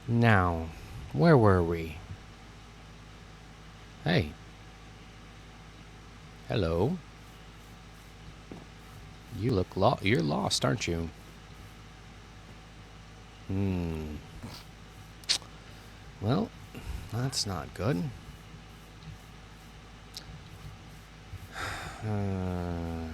Now, where were we? Hey. Hello. You look you're lost, aren't you? Hmm. Well, that's not good. Uh,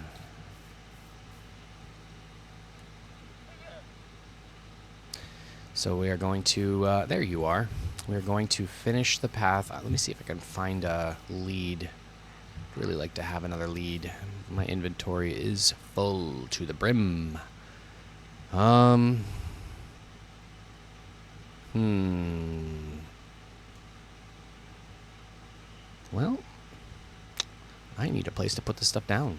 so we are going to, there you are. We're going to finish the path. Let me see if I can find a lead. I'd really like to have another lead. My inventory is full to the brim. Um. Well, I need a place to put this stuff down.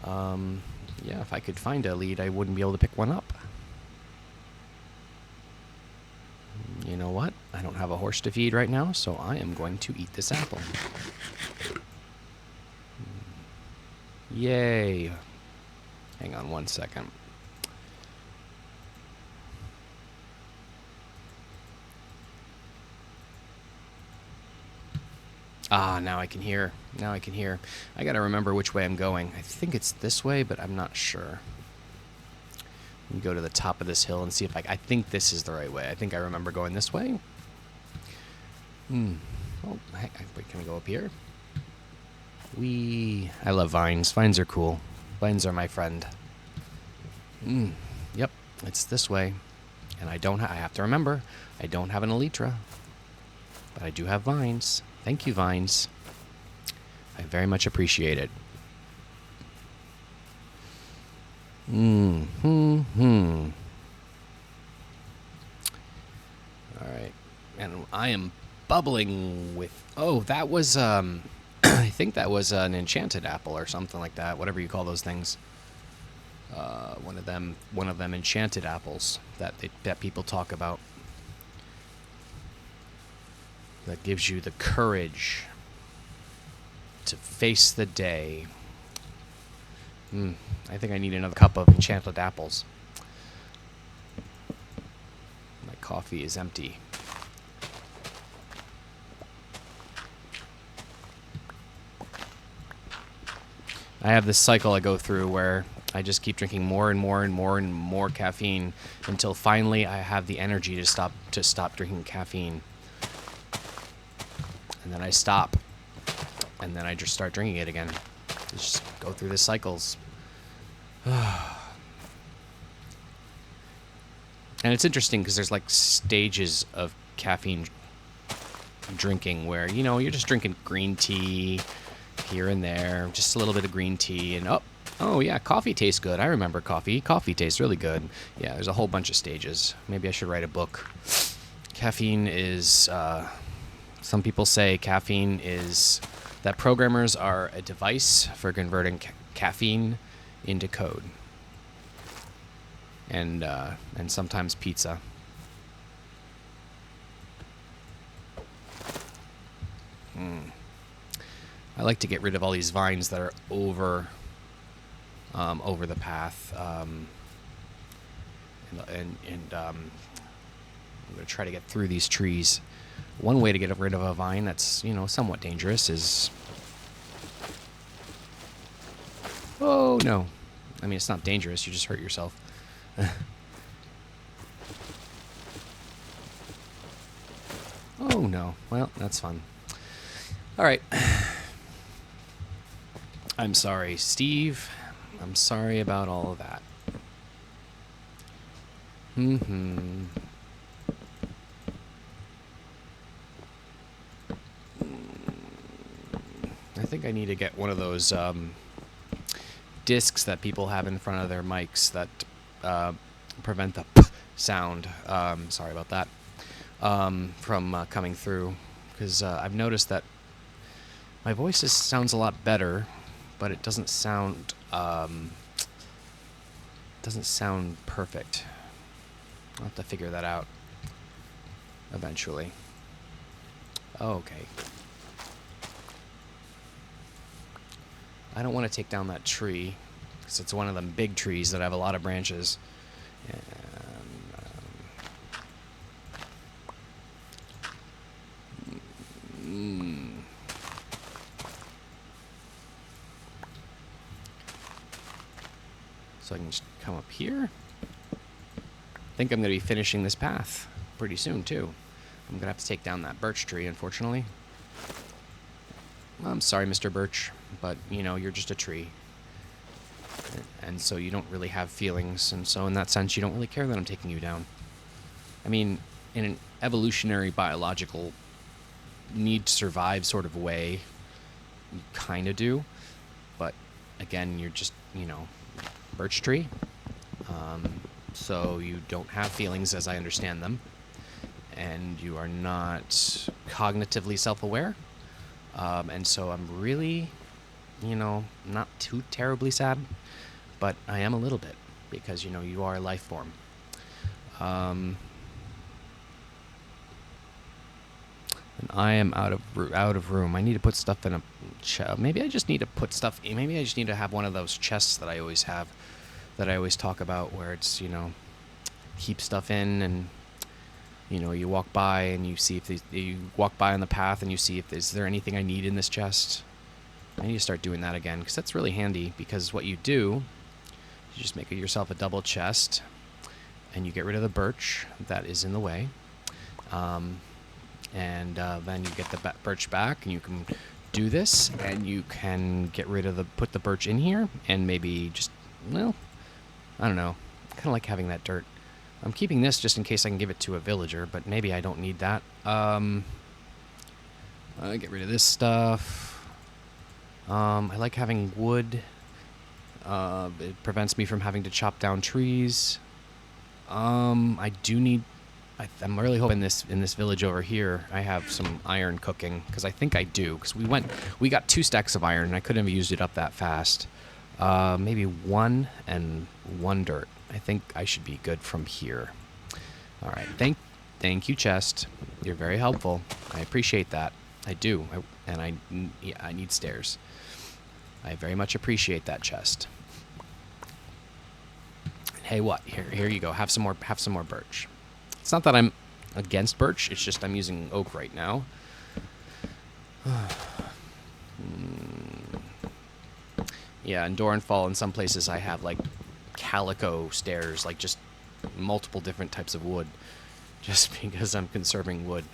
Yeah, if I could find a lead, I wouldn't be able to pick one up. You know what? I don't have a horse to feed right now, so I am going to eat this apple. Yay. Hang on one second. Ah, now I can hear. Now I can hear. I gotta remember which way I'm going. I think it's this way, but I'm not sure. Let me go to the top of this hill and see if I think this is the right way. I think I remember going this way. Oh, wait, can I go up here? I love vines. Vines are cool. Vines are my friend. Yep, it's this way. And I have to remember, I don't have an elytra. But I do have vines. Thank you, vines. I very much appreciate it. All right. And I am bubbling with... Oh, that was... I think that was an enchanted apple or something like that. Whatever you call those things. One of them enchanted apples that people talk about. That gives you the courage to face the day. I think I need another cup of enchanted apples. My coffee is empty. I have this cycle I go through where I just keep drinking more and more and more and more caffeine until finally I have the energy to stop drinking caffeine. And then I stop. And then I just start drinking it again. Just go through the cycles. And it's interesting because there's like stages of caffeine drinking where, you're just drinking green tea here and there, just a little bit of green tea, and oh yeah, coffee tastes good. I remember coffee. Coffee tastes really good. Yeah, there's a whole bunch of stages. Maybe I should write a book. Caffeine is, some people say caffeine is, that programmers are a device for converting caffeine into code. And sometimes pizza. I like to get rid of all these vines that are over the path. I'm going to try to get through these trees. One way to get rid of a vine that's, somewhat dangerous is... Oh, no. I mean, it's not dangerous. You just hurt yourself. Oh, no. Well, that's fun. All right. I'm sorry, Steve. I'm sorry about all of that. I think I need to get one of those discs that people have in front of their mics that prevent the p sound. Sorry about that. From coming through, because I've noticed that my voice sounds a lot better, but it doesn't sound perfect. I'll have to figure that out eventually. Okay. I don't want to take down that tree because it's one of them big trees that have a lot of branches. And, So I can just come up here. I think I'm going to be finishing this path pretty soon, too. I'm going to have to take down that birch tree, unfortunately. I'm sorry, Mr. Birch, but, you know, you're just a tree. And so you don't really have feelings, and so in that sense, you don't really care that I'm taking you down. I mean, in an evolutionary, biological, need to survive sort of way, you kind of do. But, again, you're just, you know, birch tree. So you don't have feelings as I understand them. And you are not cognitively self-aware. And so I'm really, you know, not too terribly sad, but I am a little bit because, you know, you are a life form. And I am out of room. I need to put stuff in a maybe I just need to put stuff. Maybe I just need to have one of those chests that I always have, that I always talk about, where it's, you know, keep stuff in, and you know, you walk by and you see if you walk by on the path and you see if is there anything I need in this chest. I need to start doing that again because that's really handy. Because what you do, you just make yourself a double chest, and you get rid of the birch that is in the way. And then you get the birch back, and you can do this, and you can get rid of put the birch in here, and maybe just, well, I don't know. I kind of like having that dirt. I'm keeping this just in case I can give it to a villager, but maybe I don't need that. Get rid of this stuff. I like having wood. It prevents me from having to chop down trees. I do need... I'm really hoping in this village over here I have some iron cooking, because I think I do, because we got 2 stacks of iron and I couldn't have used it up that fast. Maybe 1 and 1 dirt. I think I should be good from here. All right, thank you, chest. You're very helpful. I appreciate that. I do, I need stairs. I very much appreciate that, chest. Hey, what? Here you go. Have some more birch. It's not that I'm against birch. It's just I'm using oak right now. Yeah, in Doranfall, in some places I have like calico stairs, like just multiple different types of wood, just because I'm conserving wood.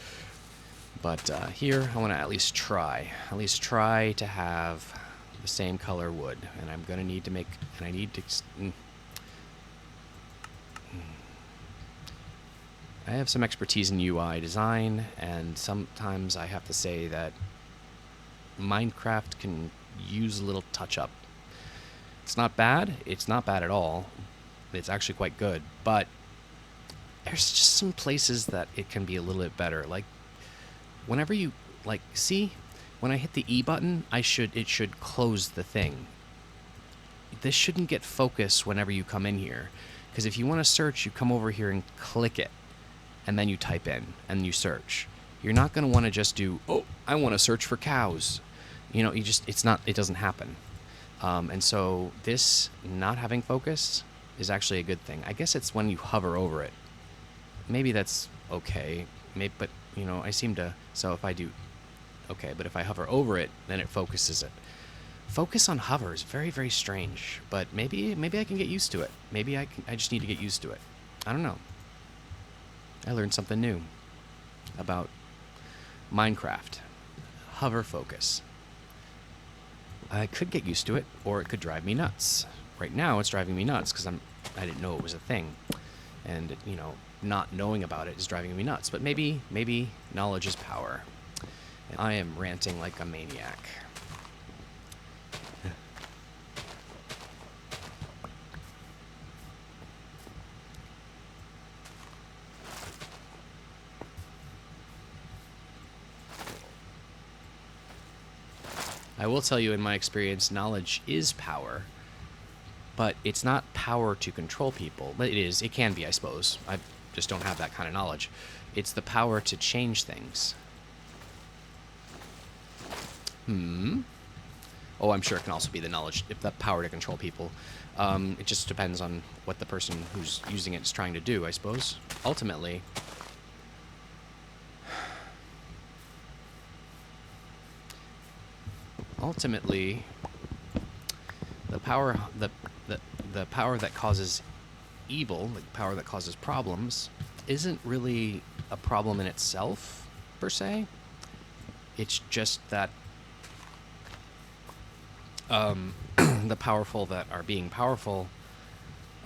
But here, I want to at least try to have the same color wood, and I'm gonna need to make, and I need to. I have some expertise in UI design, and sometimes I have to say that Minecraft can use a little touch-up. It's not bad. It's not bad at all. It's actually quite good, but there's just some places that it can be a little bit better. Like, whenever you, like, see, when I hit the E button, it should close the thing. This shouldn't get focus whenever you come in here, because if you want to search, you come over here and click it, and then you type in, and you search. You're not going to want to just do, oh, I want to search for cows. You know, it doesn't happen. And so this not having focus is actually a good thing. I guess it's when you hover over it. Maybe that's okay. Maybe, but, you know, I seem to, so if I do, okay, but if I hover over it, then it focuses it. Focus on hover is very, very strange, but maybe I can get used to it. Maybe I just need to get used to it. I don't know. I learned something new about Minecraft. Hover focus. I could get used to it, or it could drive me nuts. Right now, it's driving me nuts because I didn't know it was a thing, and you know, not knowing about it is driving me nuts. But maybe knowledge is power. And I am ranting like a maniac. I will tell you, in my experience, knowledge is power, but it's not power to control people. But it is. It can be, I suppose. I just don't have that kind of knowledge. It's the power to change things. Oh, I'm sure it can also be the knowledge, if the power to control people. It just depends on what the person who's using it is trying to do, I suppose. Ultimately, the power, the power that causes evil, the power that causes problems, isn't really a problem in itself, per se. It's just that the powerful that are being powerful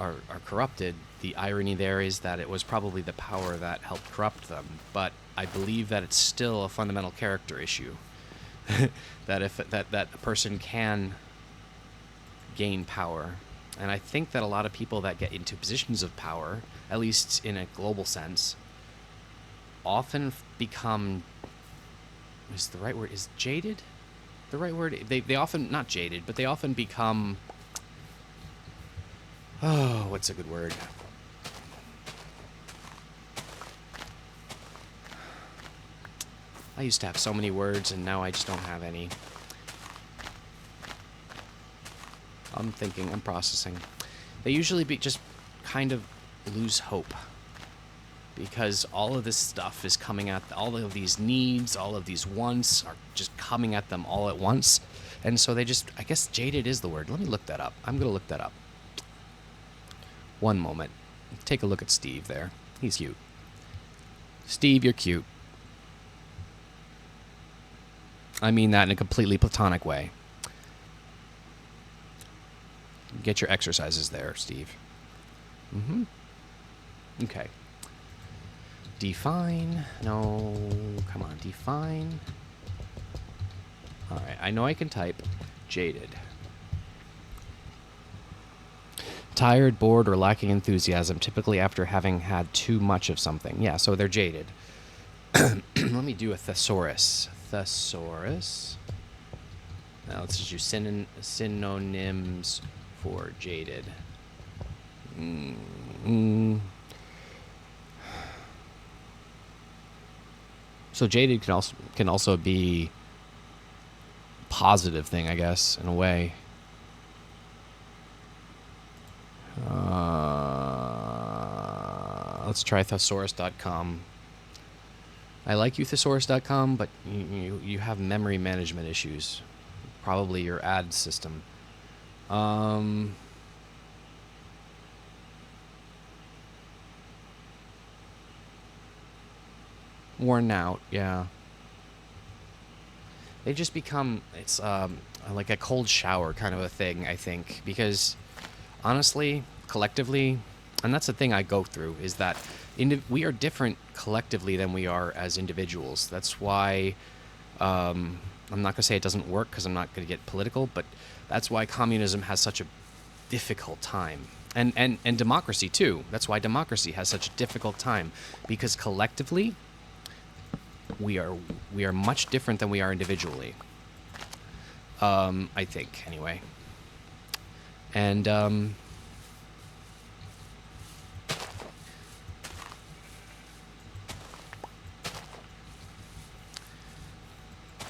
are corrupted. The irony there is that it was probably the power that helped corrupt them, but I believe that it's still a fundamental character issue. That if that a person can gain power, and I think that a lot of people that get into positions of power, at least in a global sense, often become, is the right word, is jaded the right word? They often, not jaded, but they often become, oh, what's a good word? I used to have so many words, and now I just don't have any. I'm thinking, I'm processing. They usually just kind of lose hope, because all of this stuff is coming at, all of these needs, all of these wants are just coming at them all at once. And so they just, I guess jaded is the word. Let me look that up. I'm going to look that up. One moment. Take a look at Steve there. He's cute. Steve, you're cute. I mean that in a completely platonic way. Get your exercises there, Steve. Okay. Define. No, come on, define. All right, I know I can type. Jaded. Tired, bored, or lacking enthusiasm, typically after having had too much of something. Yeah, so they're jaded. Let me do a thesaurus. Thesaurus. Now let's just use synonyms for jaded. So jaded can also be positive thing, I guess, in a way. Let's try thesaurus.com. I like you, thesaurus.com, but you have memory management issues. Probably your ad system. Worn out, yeah. They just become, it's like a cold shower kind of a thing, I think, because honestly, collectively, and that's the thing I go through, is that we are different collectively than we are as individuals. That's why I'm not going to say it doesn't work, because I'm not going to get political, but that's why communism has such a difficult time. And democracy, too. That's why democracy has such a difficult time, because collectively, we are much different than we are individually. I think, anyway.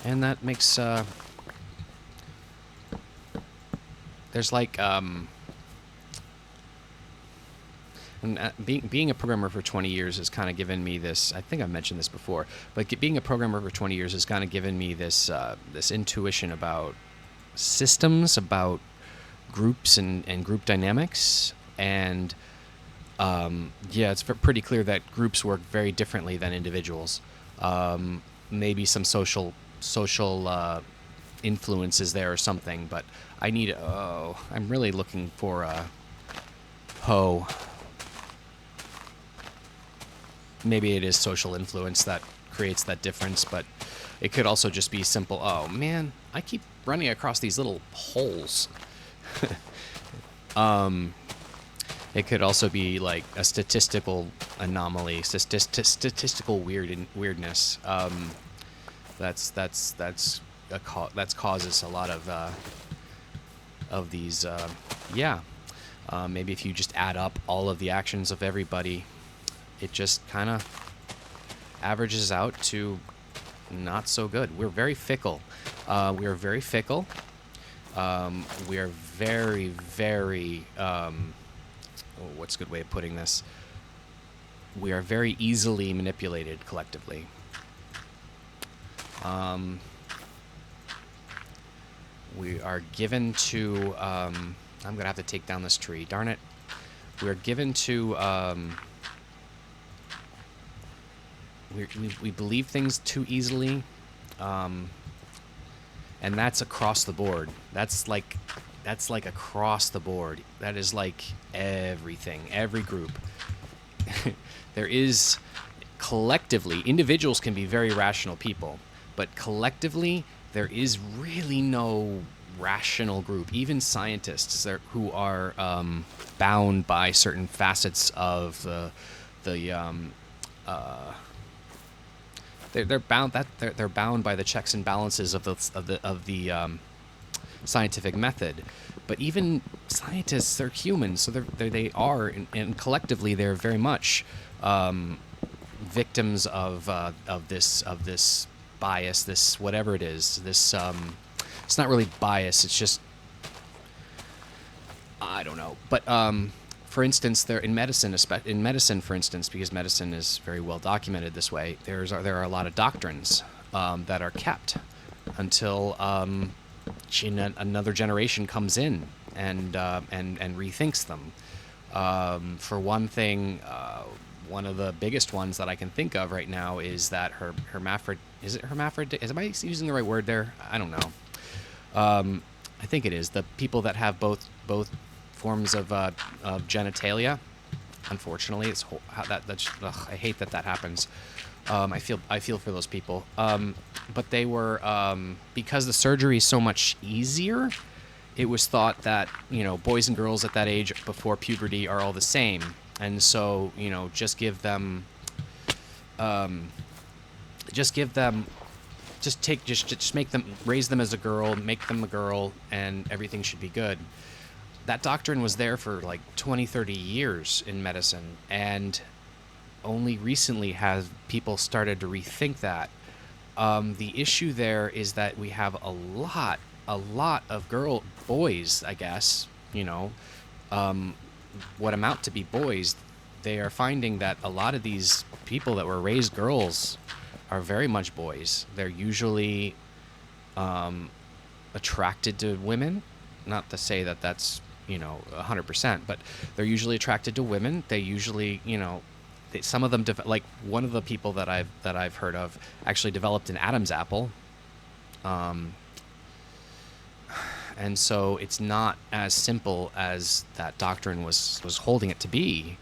And that makes there's like and being a programmer for 20 years has kind of given me this. I think I mentioned this before, but being a programmer for 20 years has kind of given me this this intuition about systems, about groups and group dynamics, and yeah, it's pretty clear that groups work very differently than individuals. Maybe some social influences there or something, but I need. Oh, I'm really looking for a Poe. Maybe it is social influence that creates that difference, but it could also just be simple. Oh man, I keep running across these little holes. It could also be like a statistical anomaly, statistical weirdness. That's causes a lot of these. Yeah, maybe if you just add up all of the actions of everybody, it just kind of averages out to not so good. We're very fickle. We are very fickle. We are very, very. What's a good way of putting this? We are very easily manipulated collectively. We are given to I'm gonna have to take down this tree. Darn it. We're given to we believe things too easily, and that's across the board. That's like across the board. That is like everything, every group. There is collectively, individuals can be very rational people, but collectively there is really no rational group. Even scientists who are bound by certain facets of the they're bound by the checks and balances of the scientific method. But even scientists are human, so they are, and collectively they're very much victims of this bias, this whatever it is. This it's not really bias. It's just, I don't know. But for instance, there in medicine, for instance, because medicine is very well documented this way, there are a lot of doctrines that are kept until another generation comes in and rethinks them. For one thing, one of the biggest ones that I can think of right now is that hermaphrodite? Am I using the right word there? I don't know. I think it is. The people that have both forms of genitalia. Unfortunately, it's I hate that happens. I feel for those people. But they were because the surgery is so much easier. It was thought that boys and girls at that age before puberty are all the same, and so just make them, raise them as a girl, make them a girl, and everything should be good. That doctrine was there for like 20, 30 years in medicine, and only recently have people started to rethink that. The issue there is that we have a lot of boys, I guess, what amount to be boys. They are finding that a lot of these people that were raised girls are very much boys. They're usually attracted to women. Not to say that that's 100%, but they're usually attracted to women. They usually, some of them like one of the people that I've heard of actually developed an Adam's apple, and so it's not as simple as that doctrine was holding it to be.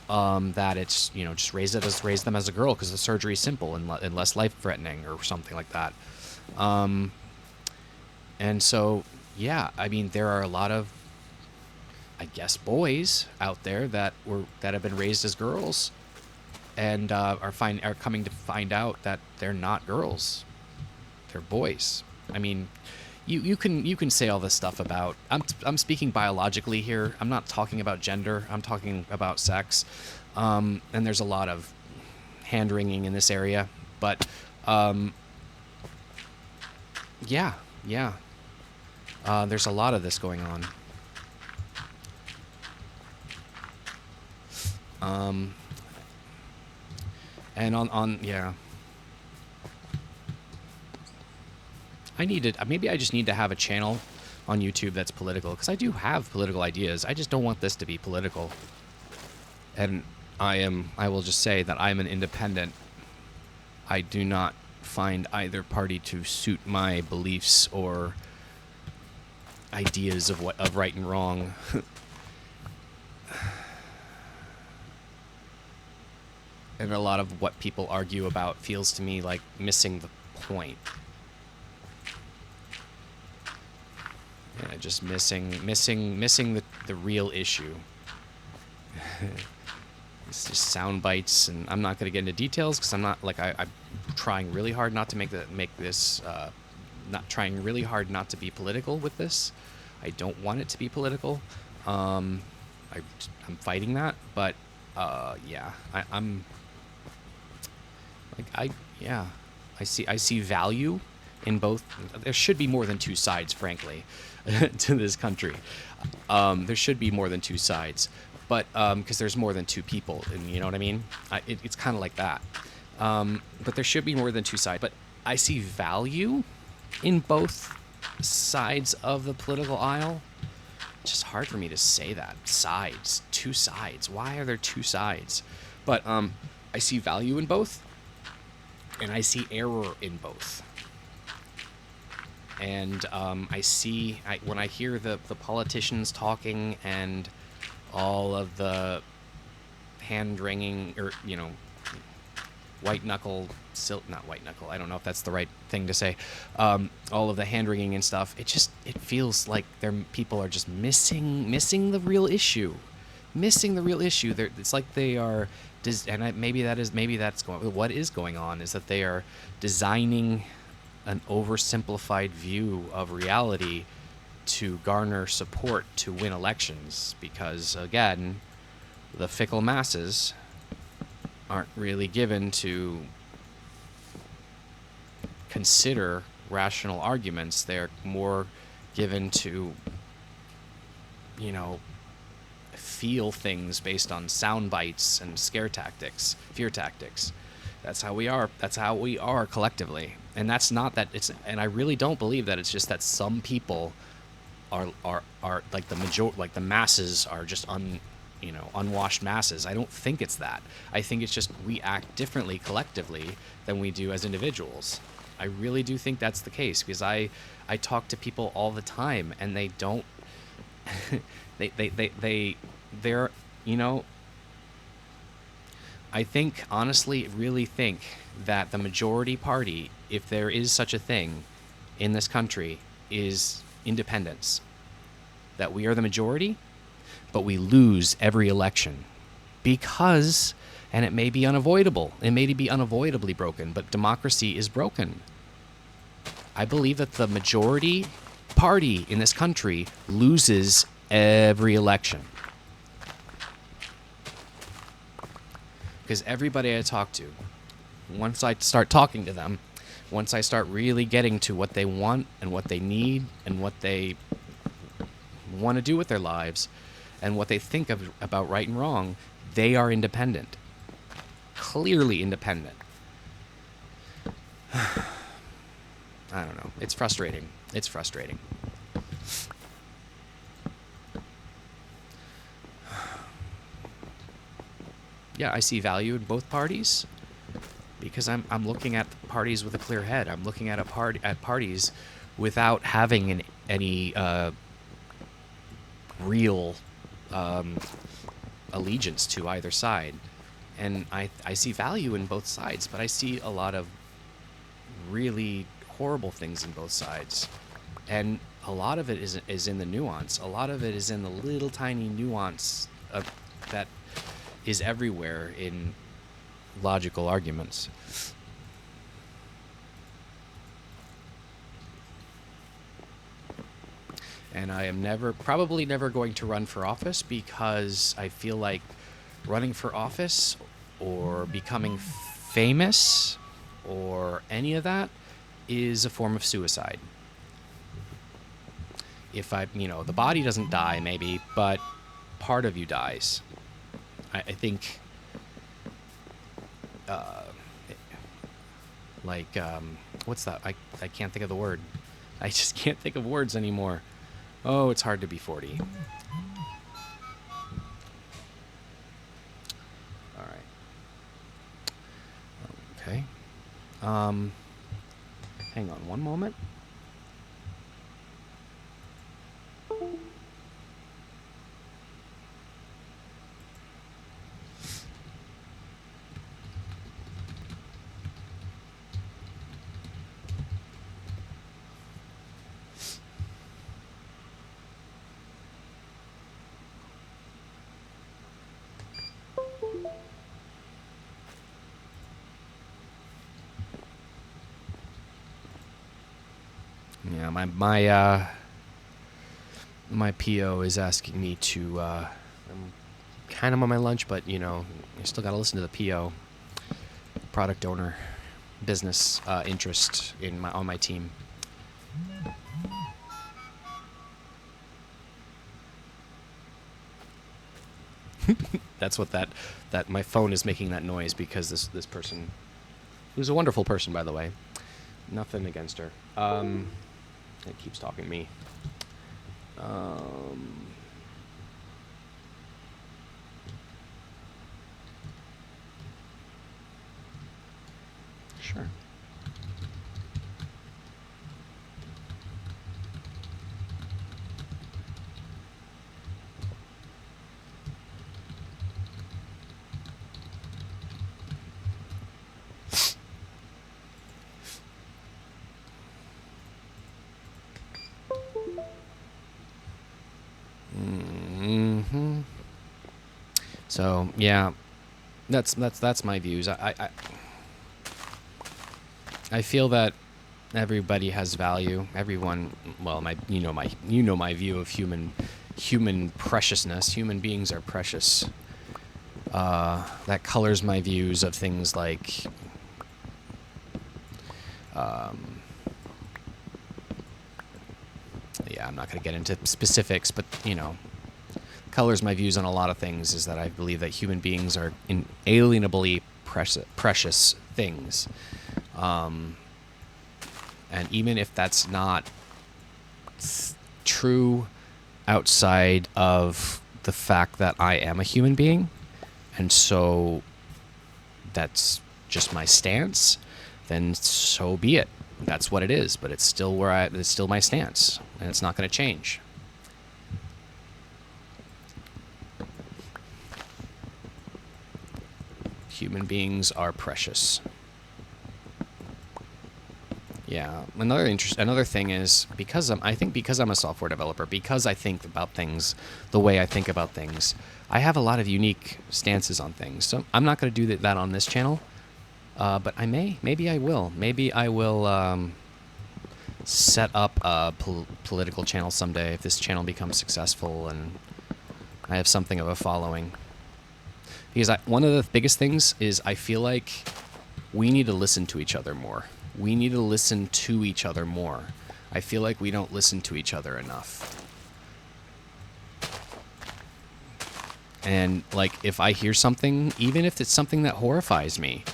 That it's just raise them as a girl because the surgery is simple and less life threatening or something like that. And so yeah, I mean there are a lot of, I guess, boys out there that have been raised as girls, and are coming to find out that they're not girls, they're boys. I mean, you can say all this stuff about, I'm speaking biologically here. I'm not talking about gender. I'm talking about sex, and there's a lot of hand wringing in this area, but yeah, there's a lot of this going on. And yeah. Maybe I just need to have a channel on YouTube that's political, because I do have political ideas. I just don't want this to be political. And I will just say that I'm an independent. I do not find either party to suit my beliefs or ideas of right and wrong. And a lot of what people argue about feels to me like missing the point. Yeah, just missing the real issue. It's just sound bites, and I'm not going to get into details because I'm not like I'm trying really hard not to make this not trying really hard not to be political with this. I don't want it to be political. I'm fighting that, but yeah, I'm like I see value in both. There should be more than two sides, frankly, to this country. There should be more than two sides, but because there's more than two people, and you know what I mean. It's kind of like that. But there should be more than two sides. But I see value in both sides of the political aisle. just hard for me to say that. Sides, two sides. Why are there two sides? But I see value in both, and I see error in both. And when I hear the politicians talking and all of the hand-wringing, or, not white knuckle, I don't know if that's the right thing to say, all of the hand-wringing and stuff, it feels like people are just missing the real issue. It's like they are, what is going on is that they are designing an oversimplified view of reality to garner support to win elections, because, again, the fickle masses aren't really given to consider rational arguments. They're more given to, feel things based on sound bites and scare tactics, fear tactics. That's how we are. That's how we are collectively. And that's not that it's, and I really don't believe that it's just that some people are like the masses are just unwashed masses. I don't think it's that. I think it's just we act differently collectively than we do as individuals. I really do think that's the case, because I talk to people all the time, and they don't they're I think, honestly, really think that the majority party, if there is such a thing in this country, is independence. That we are the majority, but we lose every election because, and it may be unavoidable, it may be unavoidably broken, but democracy is broken. I believe that the majority party in this country loses every election. Because everybody I talk to, once I start talking to them, once I start really getting to what they want and what they need and what they want to do with their lives and what they think about right and wrong, they are independent. Clearly independent. I don't know. It's frustrating. It's frustrating. Yeah, I see value in both parties because I'm looking at parties with a clear head. I'm looking at parties without having any real allegiance to either side. And I see value in both sides, but I see a lot of really horrible things in both sides. And a lot of it is in the nuance. A lot of it is in the little tiny nuance of that is everywhere in logical arguments. And I am probably never going to run for office, because I feel like running for office or becoming famous or any of that is a form of suicide. If the body doesn't die, maybe, but part of you dies. I think, what's that? I can't think of the word. I just can't think of words anymore. Oh, it's hard to be 40. All right. Okay. Hang on one moment. Yeah, my PO is asking me to. I'm kind of on my lunch, but I still got to listen to the PO, product owner, business interest on my team. That's what that my phone is making that noise, because this person, who's a wonderful person, by the way, nothing against her. It keeps talking to me. Sure. Hmm. So yeah, that's my views. I feel that everybody has value. Everyone, well, my view of human preciousness. Human beings are precious. That colors my views of things like yeah, I'm not going to get into specifics, but colors my views on a lot of things is that I believe that human beings are inalienably precious things. And even if that's not true outside of the fact that I am a human being, and so that's just my stance, then so be it. That's what it is, but it's still it's still my stance, and it's not going to change. Human beings are precious. Yeah. Another thing is because I think because I'm a software developer, because I think about things the way I think about things, I have a lot of unique stances on things. So I'm not going to do that on this channel, but maybe I will. Maybe I will set up a political channel someday if this channel becomes successful and I have something of a following. Because one of the biggest things is I feel like we need to listen to each other more. We need to listen to each other more. I feel like we don't listen to each other enough. And like if I hear something, even if it's something that horrifies me,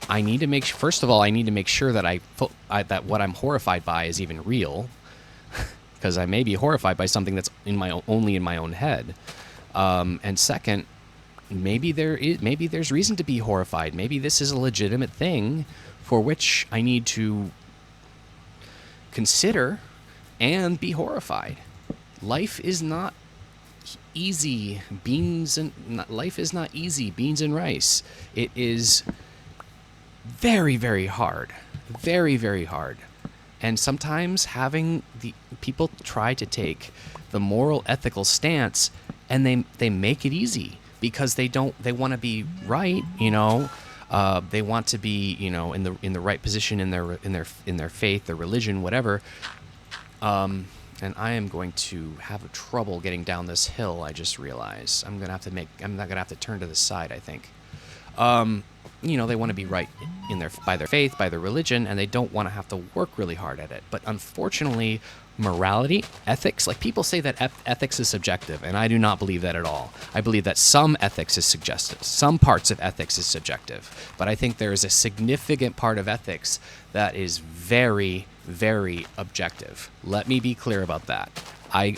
I need to first of all, I need to make sure that that what I'm horrified by is even real, because I may be horrified by something that's only in my own head. And second, maybe there's reason to be horrified. Maybe this is a legitimate thing for which I need to consider and be horrified. Life is not easy. Life is not easy. Beans and rice. It is very, very hard. Very, very hard. And sometimes having the people try to take the moral, ethical stance, and they make it easy because they want to be right, they want to be, in the right position in their faith, their religion, whatever. And I am going to have trouble getting down this hill. I just realized I'm not gonna have to turn to the side, I think. They want to be right by their faith, by their religion, and they don't want to have to work really hard at it. But unfortunately, morality, ethics, like people say that ethics is subjective, and I do not believe that at all. I believe that some ethics is subjective, some parts of ethics is subjective, but I think there is a significant part of ethics that is very, very objective. Let me be clear about that. I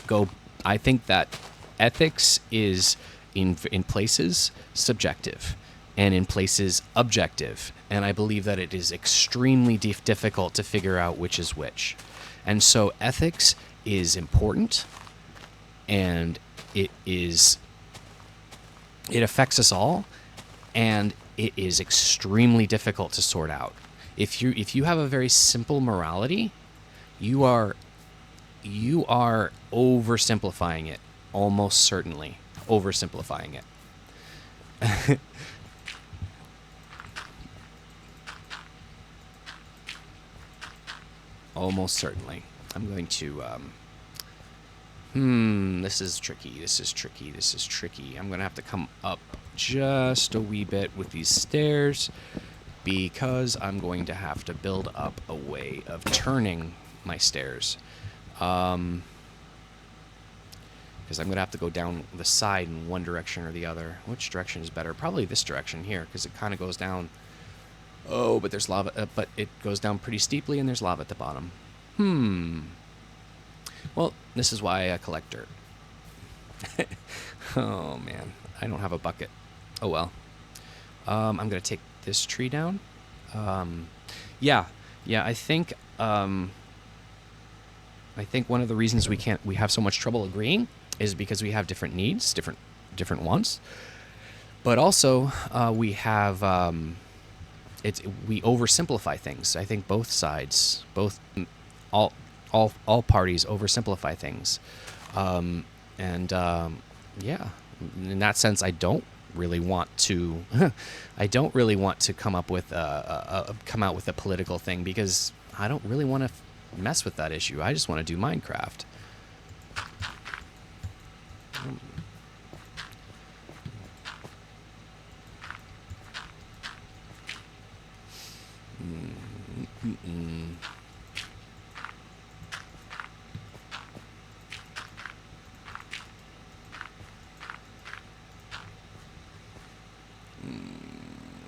think that ethics is in places subjective and in places objective, and I believe that it is extremely difficult to figure out which is which. And so ethics is important, and it affects us all, and it is extremely difficult to sort out. If you have a very simple morality, you are oversimplifying it, almost certainly oversimplifying it. Almost certainly. I'm going to, this is tricky. I'm going to have to come up just a wee bit with these stairs because I'm going to have to build up a way of turning my stairs. Because I'm going to have to go down the side in one direction or the other. Which direction is better? Probably this direction here, because it kind of goes down. Oh, but there's lava, but it goes down pretty steeply, and there's lava at the bottom. Well, this is why I collect dirt. Oh, man. I don't have a bucket. Oh, well. I'm going to take this tree down. Yeah, yeah. I think one of the reasons we have so much trouble agreeing is because we have different needs, different wants, but also we have we oversimplify things. I think both sides, all all parties oversimplify things, and yeah, in that sense, I don't really want to I don't really want to come up with come out with a political thing, because I don't really want to mess with that issue. I just want to do Minecraft.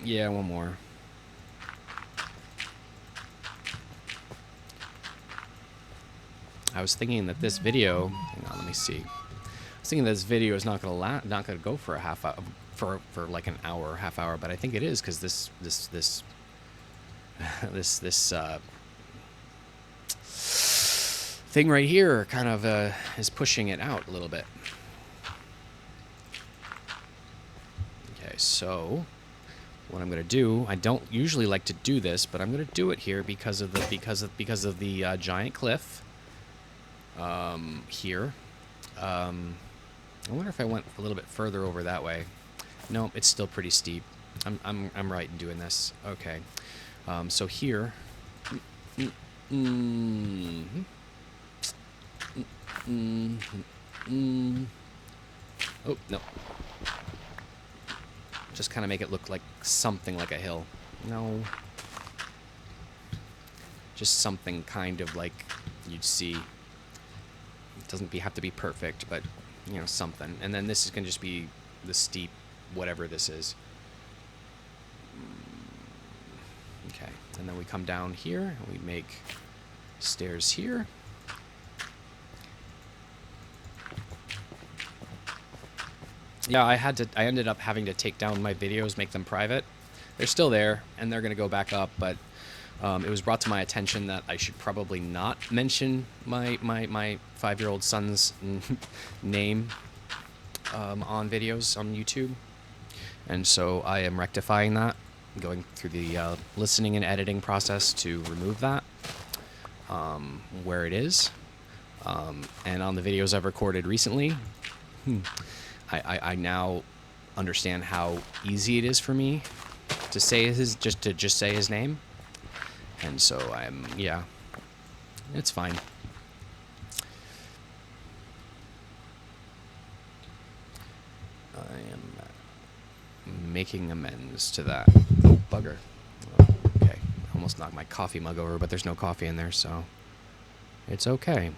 Yeah, one more. I was thinking that this video, hang on, let me see. I was thinking that this video is not gonna go for a half hour, for like an hour, half hour, but I think it is, because this thing right here kind of is pushing it out a little bit. Okay, so what I'm gonna do, I don't usually like to do this, but I'm gonna do it here because of the giant cliff here. I wonder if I went a little bit further over that way. No, it's still pretty steep. I'm right in doing this. Okay, so here. Oh no. Just kind of make it look like something like a hill. No. Just something kind of like you'd see. It doesn't have to be perfect, but, you know, something. And then this is going to just be the steep whatever this is. Okay. And then we come down here, and we make stairs here. Yeah, I ended up having to take down my videos, make them private. They're still there, and they're going to go back up, but it was brought to my attention that I should probably not mention my 5-year-old son's name on videos on YouTube. And so I am rectifying that, going through the listening and editing process to remove that where it is. And on the videos I've recorded recently, I now understand how easy it is for me to say just say his name. And so yeah, it's fine. I am making amends to that. Oh, bugger. Oh, okay, almost knocked my coffee mug over, but there's no coffee in there, so it's okay.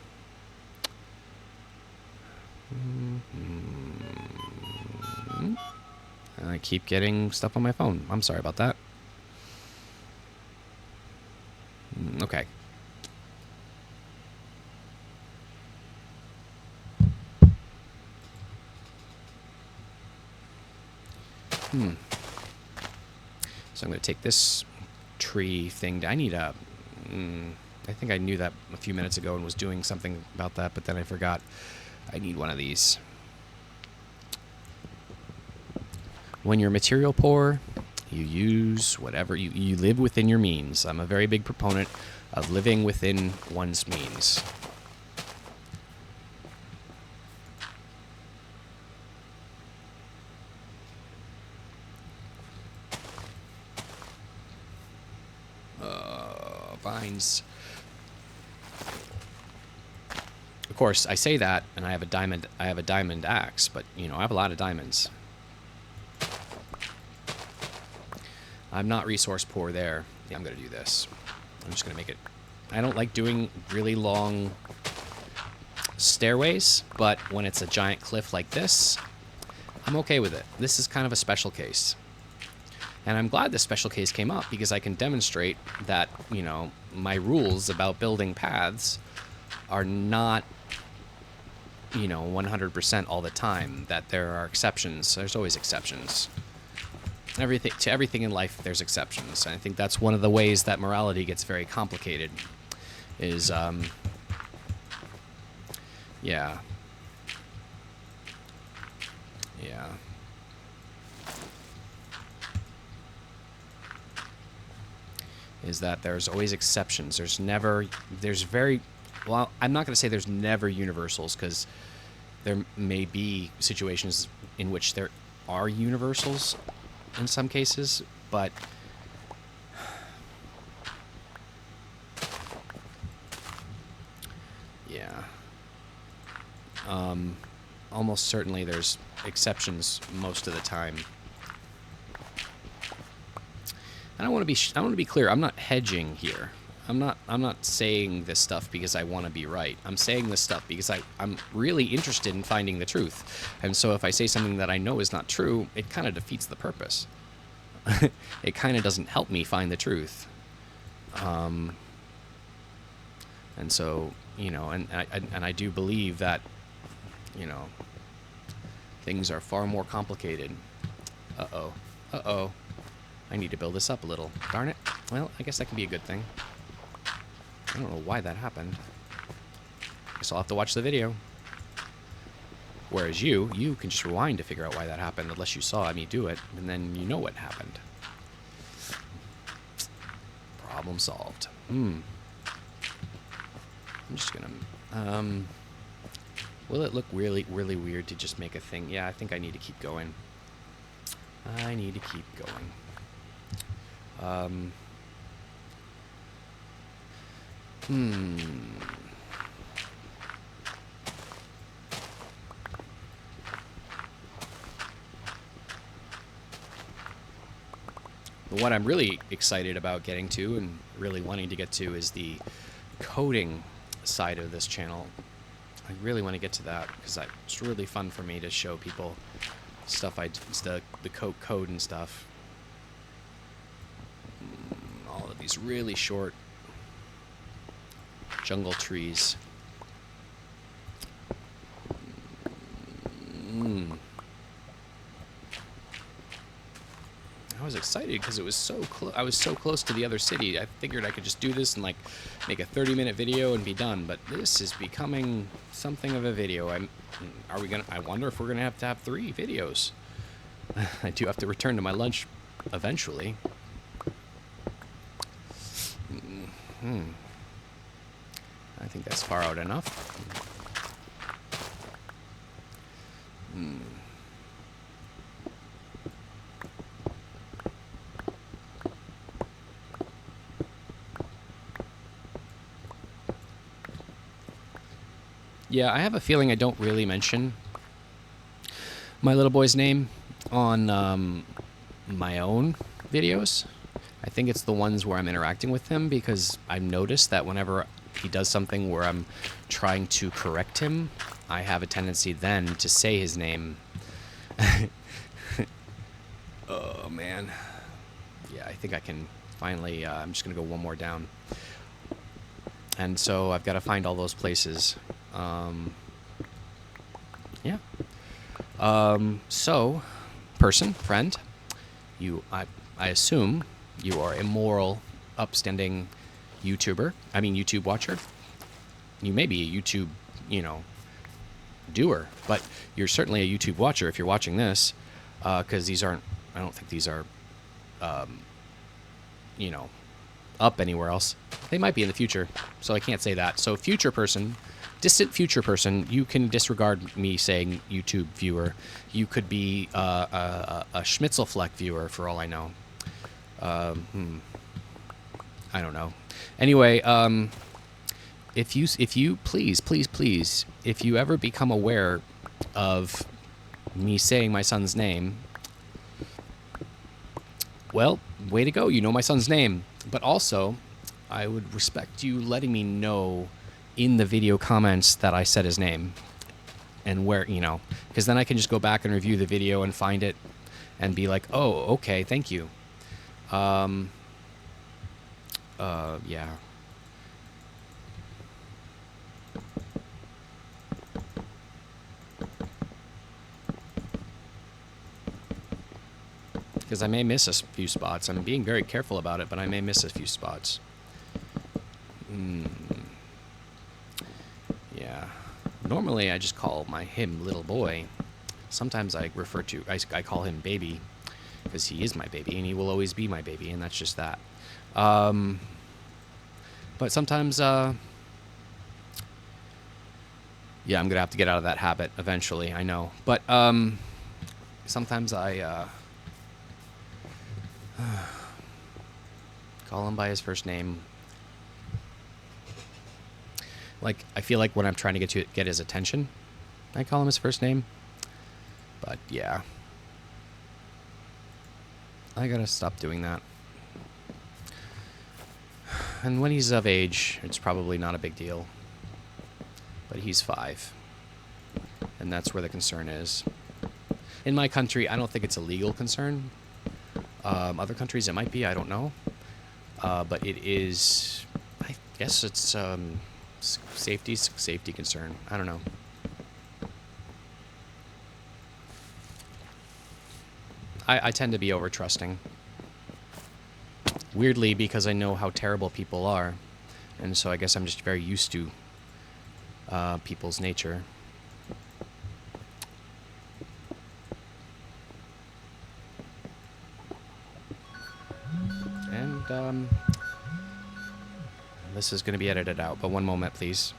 And I keep getting stuff on my phone. I'm sorry about that. Okay. So I'm going to take this tree thing. I need a... I think I knew that a few minutes ago and was doing something about that, but then I forgot. I need one of these. When you're material poor, you use whatever you live within your means. I'm a very big proponent of living within one's means. Vines. Of course, I say that, and I have a diamond axe, but you know, I have a lot of diamonds. I'm not resource poor there. Yeah, I'm gonna do this. I'm just gonna make it. I don't like doing really long stairways, but when it's a giant cliff like this, I'm okay with it. This is kind of a special case. And I'm glad this special case came up, because I can demonstrate that, you know, my rules about building paths are not, you know, 100% all the time, that there are exceptions. There's always exceptions. everything in life, there's exceptions. And I think that's one of the ways that morality gets very complicated. Is yeah, yeah. Is that there's always exceptions. There's very, well, I'm not going to say there's never universals, because there may be situations in which there are universals in some cases, but yeah, almost certainly there's exceptions most of the time. I want to be clear. I'm not hedging here. I'm not saying this stuff because I want to be right. I'm saying this stuff because I'm really interested in finding the truth. And so if I say something that I know is not true, it kind of defeats the purpose. It kind of doesn't help me find the truth. And so, and I do believe that, things are far more complicated. Uh-oh. Uh-oh. I need to build this up a little. Darn it. Well, I guess that can be a good thing. I don't know why that happened. Guess I'll have to watch the video. Whereas you can just rewind to figure out why that happened, unless you saw me do it, and then you know what happened. Problem solved. I'm just gonna... will it look really, really weird to just make a thing? Yeah, I think I need to keep going. I need to keep going. What I'm really excited about getting to and really wanting to get to is the coding side of this channel. I really want to get to that because it's really fun for me to show people stuff the code and stuff. All of these really short jungle trees. I was excited because it was so close. I was so close to the other city. I figured I could just do this and like make a 30-minute video and be done. But this is becoming something of a video. I wonder if we're gonna have to have 3 videos. I do have to return to my lunch eventually. I think that's far out enough. Yeah, I have a feeling I don't really mention my little boy's name on my own videos. I think it's the ones where I'm interacting with him, because I've noticed that whenever he does something where I'm trying to correct him, I have a tendency then to say his name. Oh, man. Yeah, I think I can finally... I'm just going to go one more down. And so I've got to find all those places. Yeah. So, friend, I assume you are a moral, upstanding YouTube watcher. You may be a YouTube, doer, but you're certainly a YouTube watcher if you're watching this, because I don't think these are, up anywhere else. They might be in the future, so I can't say that. So distant future person, you can disregard me saying YouTube viewer. You could be a Schmitzelfleck viewer for all I know. I don't know. Anyway, if you please, if you ever become aware of me saying my son's name, well, way to go. You know my son's name. But also, I would respect you letting me know in the video comments that I said his name, and where, because then I can just go back and review the video and find it and be like, oh, okay, thank you. Yeah. because I may miss a few spots. I'm being very careful about it, but I may miss a few spots. Yeah. Normally, I just call him little boy. Sometimes I call him baby, because he is my baby, and he will always be my baby, and that's just that. But sometimes, yeah, I'm gonna have to get out of that habit eventually. I know, but sometimes I call him by his first name. Like, I feel like when I'm trying to get his attention, I call him his first name. But yeah, I gotta stop doing that. And when he's of age, it's probably not a big deal. But he's 5, and that's where the concern is. In my country, I don't think it's a legal concern. Other countries, it might be. I don't know. But it is. I guess it's safety concern. I don't know. I tend to be over trusting. Weirdly, because I know how terrible people are, and so I guess I'm just very used to people's nature. And this is going to be edited out, but one moment, please.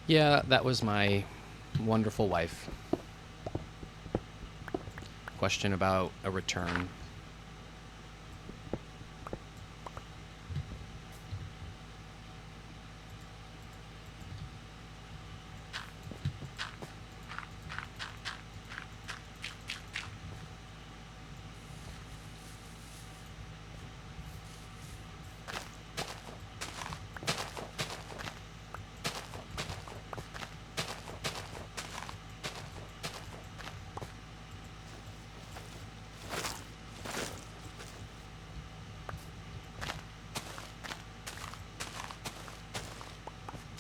Yeah, that was my wonderful wife. Question about a return.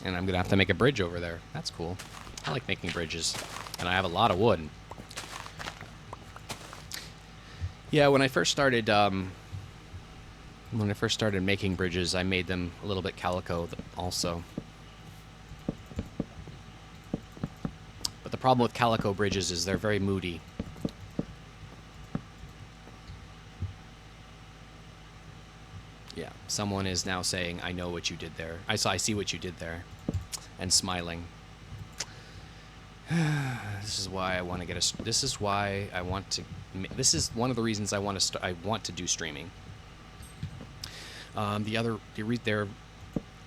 And I'm going to have to make a bridge over there. That's cool. I like making bridges. And I have a lot of wood. Yeah, when I first started making bridges, I made them a little bit calico also. But the problem with calico bridges is they're very moody. Yeah, someone is now saying, "I know what you did there. I see what you did there," and smiling. This is why I want to get a. This is why I want to. This is one of the reasons I want to. I want to do streaming. There are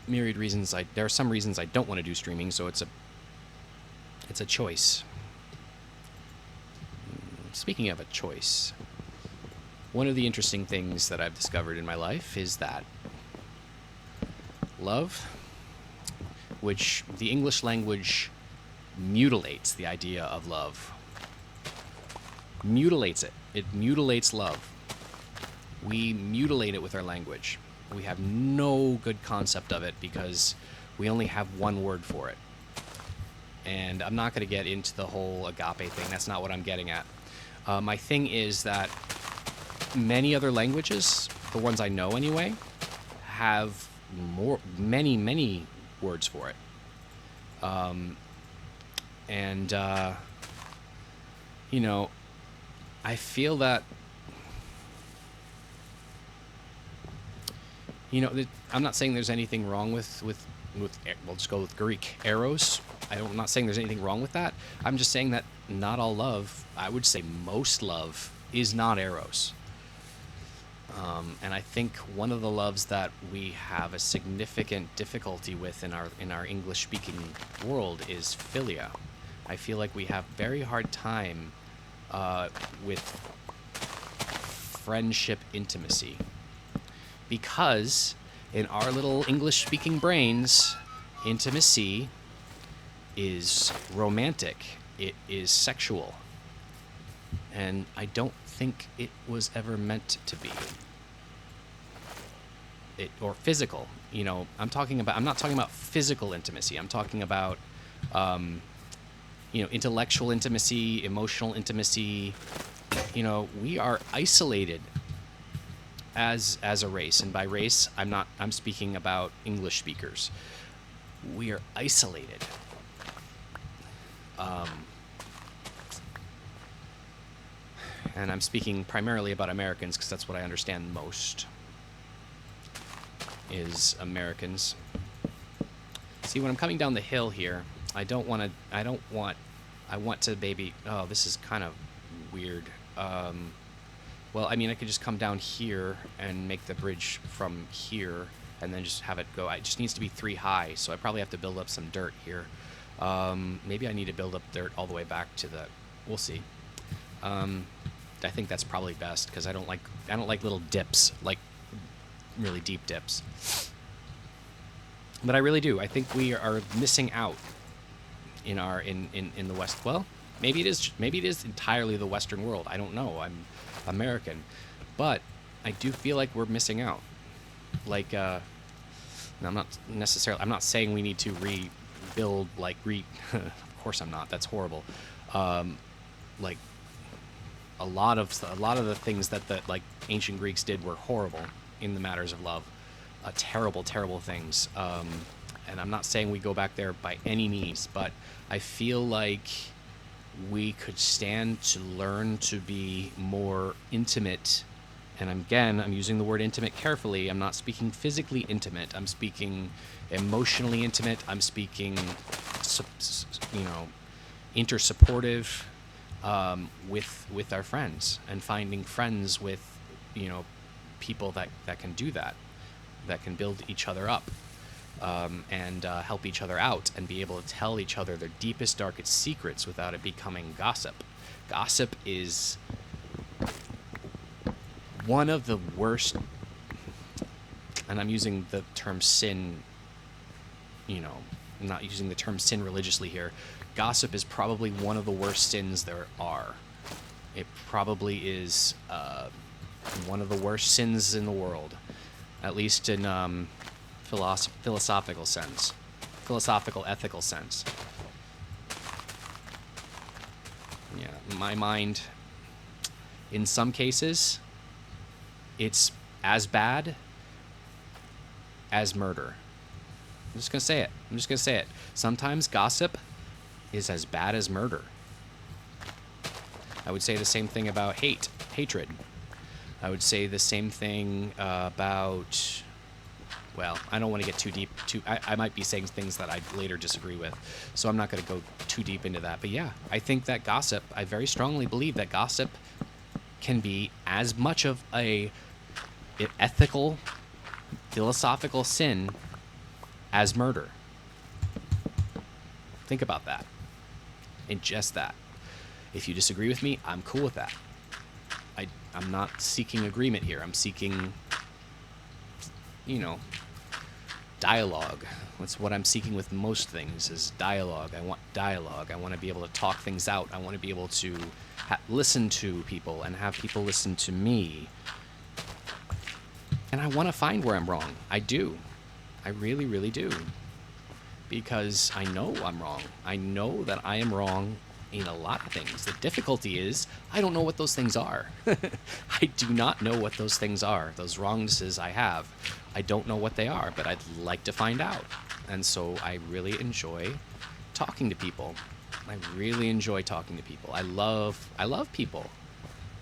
myriad reasons. There are some reasons I don't want to do streaming. So it's a choice. Speaking of a choice, one of the interesting things that I've discovered in my life is that love, which the English language mutilates the idea of love. Mutilates it. It mutilates love. We mutilate it with our language. We have no good concept of it because we only have one word for it. And I'm not going to get into the whole agape thing. That's not what I'm getting at. My thing is that many other languages, the ones I know anyway, have many words for it. I feel that You know, I'm not saying there's anything wrong we'll just go with Greek eros. I'm not saying there's anything wrong with that. I'm just saying that not all love, I would say most love, is not eros. And I think one of the loves that we have a significant difficulty with in our English speaking world is philia. I feel like we have very hard time with friendship intimacy, because in our little English speaking brains, intimacy is romantic, it is sexual, and I don't think it was ever meant to be. Or physical, you know. I'm not talking about physical intimacy. I'm talking about intellectual intimacy, emotional intimacy. You know, we are isolated as a race, and by race I'm speaking about English speakers. We are isolated. And I'm speaking primarily about Americans, because that's what I understand most, is Americans. See, when I'm coming down the hill here, I want to maybe, oh, this is kind of weird. Well, I mean, I could just come down here and make the bridge from here and then just have it go. It just needs to be 3 high, so I probably have to build up some dirt here. Maybe I need to build up dirt all the way back to the, we'll see. I think that's probably best, because I don't like little dips, like really deep dips. But I really do. I think we are missing out in the West. Well, maybe it is entirely the Western world. I don't know. I'm American, but I do feel like we're missing out. Like, I'm not saying we need to rebuild, of course I'm not. That's horrible. Like, a lot of the things that the ancient Greeks did were horrible in the matters of love. Terrible, terrible things. And I'm not saying we go back there by any means, but I feel like we could stand to learn to be more intimate. And I'm using the word intimate carefully. I'm not speaking physically intimate. I'm speaking emotionally intimate. I'm speaking, intersupportive with our friends, and finding friends with, people that can do that can build each other up, and help each other out, and be able to tell each other their deepest, darkest secrets without it becoming gossip. Gossip is one of the worst, and I'm using the term sin, I'm not using the term sin religiously here. Gossip is probably one of the worst sins there are. It probably is one of the worst sins in the world, at least in philosophical sense, ethical sense. Yeah, in my mind, in some cases, it's as bad as murder. I'm just going to say it. Sometimes gossip is as bad as murder. I would say the same thing about hatred. I would say the same thing about, well, I don't want to get too deep. I might be saying things that I later disagree with, so I'm not going to go too deep into that. But yeah, I think that gossip, I very strongly believe that gossip can be as much of a ethical, philosophical sin as murder. Think about that. Ingest that. If you disagree with me, I'm cool with that. I'm not seeking agreement here. I'm seeking, dialogue. That's what I'm seeking with most things, is dialogue. I want dialogue. I want to be able to talk things out. I want to be able to listen to people and have people listen to me. And I want to find where I'm wrong. I do. I really, really do. Because I know I'm wrong. I know that I am wrong in a lot of things. The difficulty is I don't know what those things are. I do not know what those things are. Those wrongnesses I have. I don't know what they are, but I'd like to find out. And so I really enjoy talking to people. I really enjoy talking to people. I love people.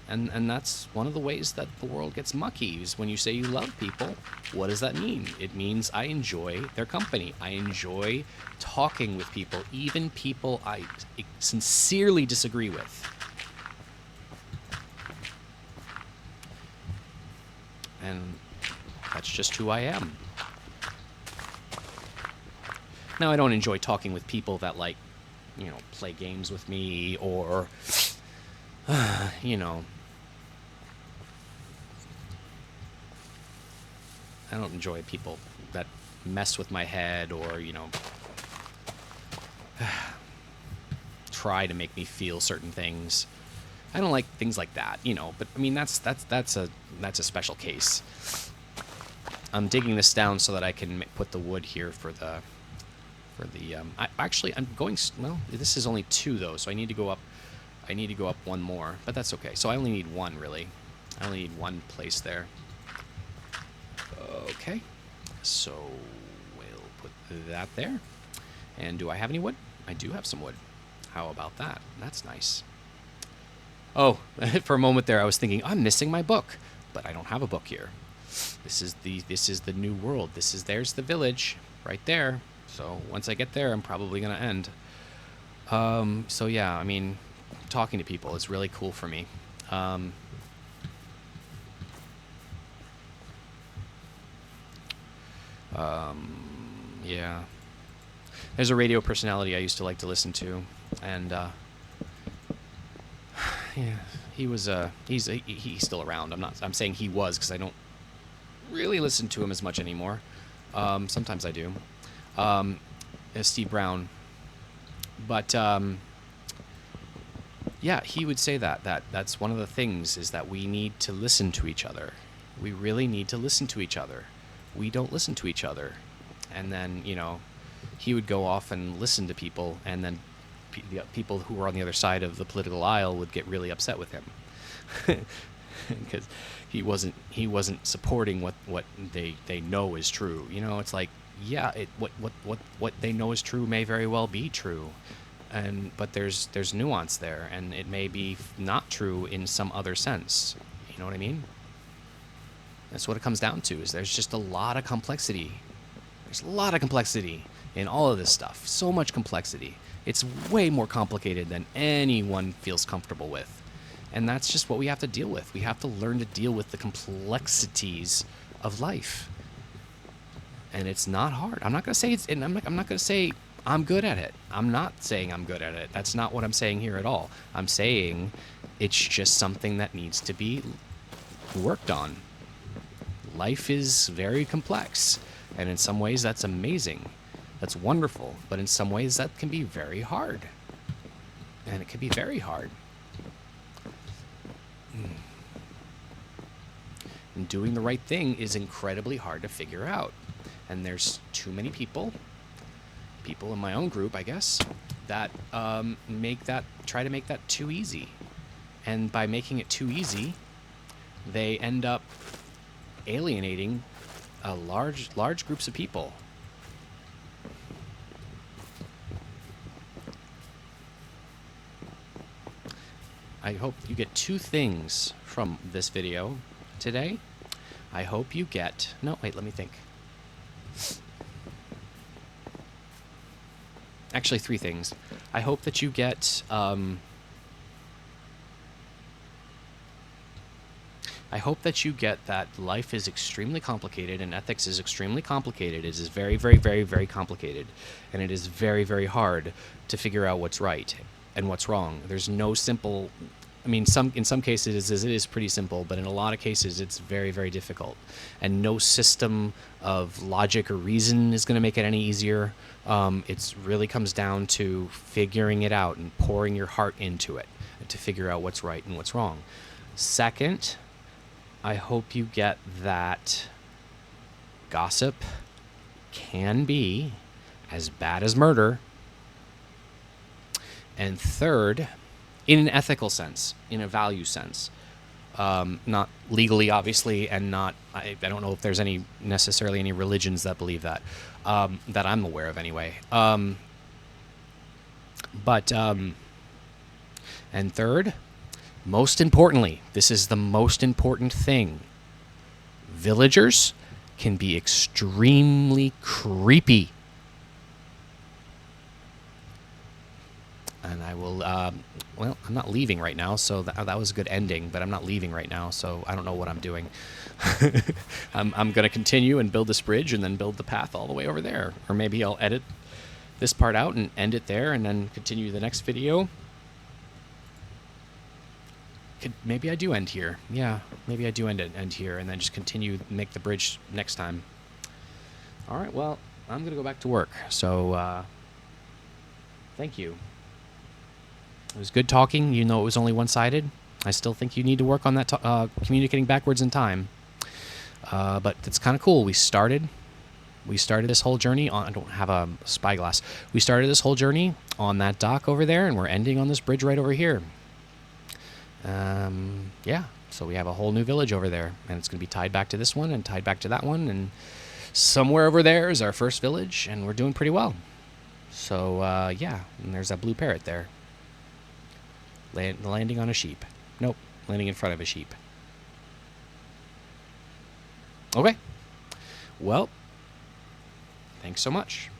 And that's one of the ways that the world gets mucky is when you say you love people. What does that mean? It means I enjoy their company. I enjoy talking with people, even people I sincerely disagree with. And that's just who I am. Now, I don't enjoy talking with people that, like, play games with me or, I don't enjoy people that mess with my head or, try to make me feel certain things. I don't like things like that, but I mean, that's a special case. I'm digging this down so that I can put the wood here for the I'm going, well, this is only 2 though, so I need to go up one more, but that's okay. So I only need 1 really. I only need 1 place there. Okay, so we'll put that there. And do I have any wood? I do have some wood. How about that? That's nice. Oh, for a moment there I was thinking, I'm missing my book, but I don't have a book here. This is the new world. There's the village right there. So once I get there, I'm probably going to end. So yeah, I mean, talking to people is really cool for me. Yeah. There's a radio personality I used to like to listen to, and yeah, he's still around. I'm saying he was because I don't really listen to him as much anymore. Sometimes I do. Steve Brown, but yeah, he would say that's one of the things is that we need to listen to each other. We really need to listen to each other. We don't listen to each other, and then he would go off and listen to people, and then the people who were on the other side of the political aisle would get really upset with him because he wasn't supporting what they know is true. It's like, yeah, what they know is true may very well be true, but there's nuance there, and it may be not true in some other sense. You know what I mean? That's what it comes down to. Is there's just a lot of complexity. There's a lot of complexity in all of this stuff. So much complexity. It's way more complicated than anyone feels comfortable with. And that's just what we have to deal with. We have to learn to deal with the complexities of life. And it's not hard. I'm not going to say I'm not going to say I'm good at it. I'm not saying I'm good at it. That's not what I'm saying here at all. I'm saying it's just something that needs to be worked on. Life is very complex, and in some ways that's amazing. That's wonderful, but in some ways that can be very hard. And it can be very hard. And doing the right thing is incredibly hard to figure out. And there's too many people in my own group, I guess, that try to make that too easy. And by making it too easy, they end up alienating large groups of people. I hope you get 2 things from this video today. I hope you get... No, wait, let me think. Actually, 3 things. I hope that you get... I hope that you get that life is extremely complicated and ethics is extremely complicated. It is very, very, very, very complicated. And it is very, very hard to figure out what's right and what's wrong. There's no simple... I mean, in some cases it is pretty simple, but in a lot of cases it's very, very difficult. And no system of logic or reason is going to make it any easier. It really comes down to figuring it out and pouring your heart into it to figure out what's right and what's wrong. Second, I hope you get that gossip can be as bad as murder. And third, in an ethical sense, in a value sense, not legally, obviously, and not, I don't know if there's necessarily any religions that believe that, that I'm aware of anyway. And third, Most importantly, this is the most important thing. Villagers can be extremely creepy. And I will, well, I'm not leaving right now, so that was a good ending, but I'm not leaving right now, so I don't know what I'm doing. I'm going to continue and build this bridge and then build the path all the way over there. Or maybe I'll edit this part out and end it there and then continue the next video. Maybe I do end here. Yeah, maybe I do end here and then just continue, make the bridge next time. All right, well, I'm going to go back to work. So, thank you. It was good talking. You know, it was only one-sided. I still think you need to work on that, communicating backwards in time. But it's kind of cool. We started this whole journey on, I don't have a spyglass. We started this whole journey on that dock over there, and we're ending on this bridge right over here. Yeah, so we have a whole new village over there, and it's going to be tied back to this one and tied back to that one, and somewhere over there is our first village, and we're doing pretty well. So, yeah, and there's that blue parrot there. Landing on a sheep. Nope, landing in front of a sheep. Okay. Well, thanks so much.